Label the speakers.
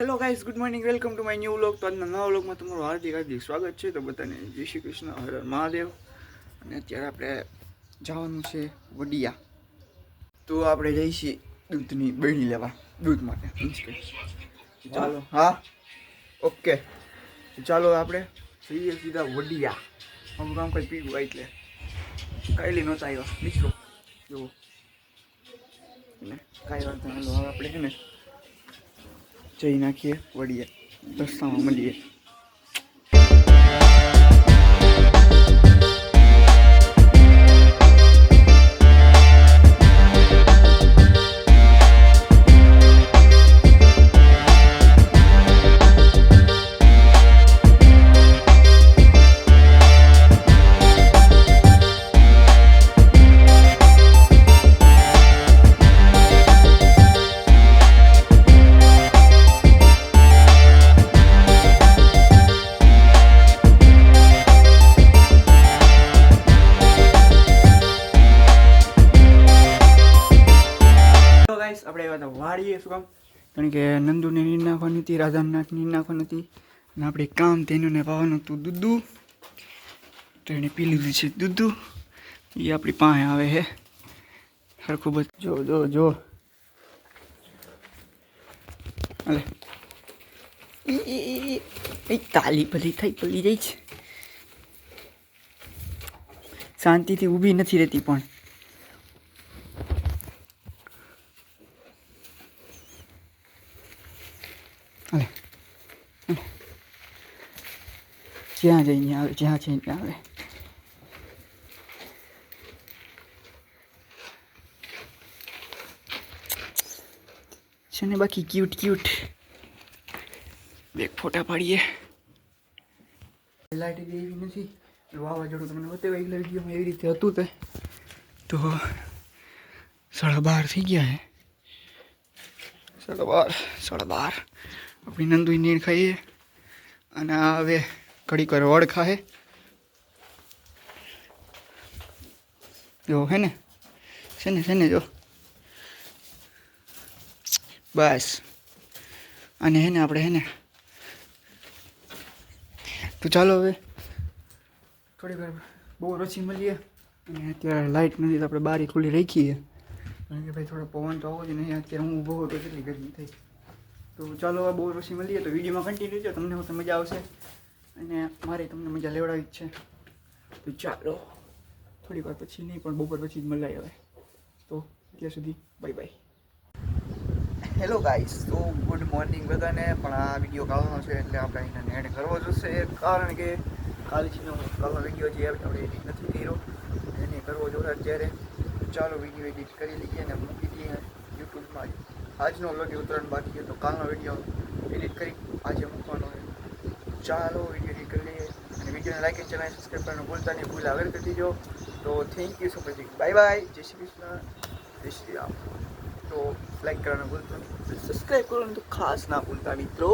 Speaker 1: Hello guys, good morning, welcome to my new vlog. તો આજના નવા વ્લોગમાં તમારું હાર્દિક હાર્દિક સ્વાગત છે. તો બધાને જય શ્રી કૃષ્ણ, હર હર મહાદેવ. અને અત્યારે આપણે જવાનું છે વડિયા. તો આપણે જઈશી દૂધની બરણી લેવા, દૂધ માટે. ચાલો, હા, ઓકે. ચાલો આપણે જઈએ સીધા વડિયા. અમુક કામ કંઈ પીવું એટલે કાંઈ નહોતા આવ્યા મિત્રો. જુઓ ને કાંઈ વાત નહીં. હવે આપણે છે ને જઈ નાખીએ વડિયા, રસ્તામાં મળીએ. આપણે એવા વાળીએ શું કામ? કારણ કે નંદુને નીર નાખવાની હતી, રાધાનાથ નીર નાખવાની હતી, અને આપણે કામ તેનું પાવાનું હતું દૂધું. તો એને પી લીધું છે દૂધું. એ આપણી પાસે આવે છે સરખું બધ. જો જો જો અલે એ તાલી ભલી થઈ પડી જાય છે. શાંતિથી ઊભી નથી રહેતી પણ. જ્યાં જઈને આવે, જ્યાં જઈને આવે. છે ને બાકી ક્યુટ ક્યુટ બે ફોટા પાડીએ. લાઈટ એવી નથી, વાવાઝોડું તમને બતાવ્યા એક વિડીયોમાં એવી રીતે હતું તે. તો 12:30 થઈ ગયા હે. 12:30 આપણી નંદુઈ નીર ખાઈએ. અને હવે ઘડીક વાર વડ ખાહે. જો હે ને, છે ને જો બસ. અને હે ને આપણે હે ને, તો ચાલો હવે થોડીક વાર બહુ રસી મળીએ. અને અત્યારે લાઇટ નથી તો આપણે બારી ખુલ્લી રાખીએ. કારણ કે ભાઈ થોડો પવન તો આવો જ નહીં. અત્યારે હું ઊભો હતો કેટલી ગરમી થઈ. તો ચાલો બહુ રસી મળીએ. તો વિડીયોમાં કન્ટિન્યુ છે, તમને તો મજા આવશે અને મારે તમને મજા લેવડાવી જ છે. તો ચાલો થોડીક વાર પછી નહીં પણ બપોર પછી જ મળાય હવે. તો ત્યાં સુધી બાય બાય. હેલો ગાઈસ, તો ગુડ મોર્નિંગ બધાને. પણ આ વિડીયો કાલનો છે એટલે આપણે એને એડ કરવો જોશે. કારણ કે કાલે છે હું કાલનો વિડીયો જે આપણે એડિટ નથી કર્યો, એને કરવો જોઈએ અત્યારે. ચાલો વિડીયો એડિટ કરી લઈએ અને મૂકી દઈએ યુટ્યુબમાં. આજનો વ્લોગ ઉતરણ બાકી છે તો કાલનો વિડીયો એડિટ કરી આજે મૂકવાનો છે. ચાલો વિડીયો એડિટ કરી લઈએ. અને વિડીયોને લાઈક અને ચેનલ સબસ્ક્રાઈબ કરવાનું ભૂલતા નહીં, ભૂલ આગળ કરી દીજો. તો thank you so much, bye bye, જય શ્રી કૃષ્ણ, જય શ્રી રામ. તો લાઈક કરવાનું ભૂલતા નહીં, સબસ્ક્રાઈબ કરવાનું તો ખાસ ના ભૂલતા મિત્રો.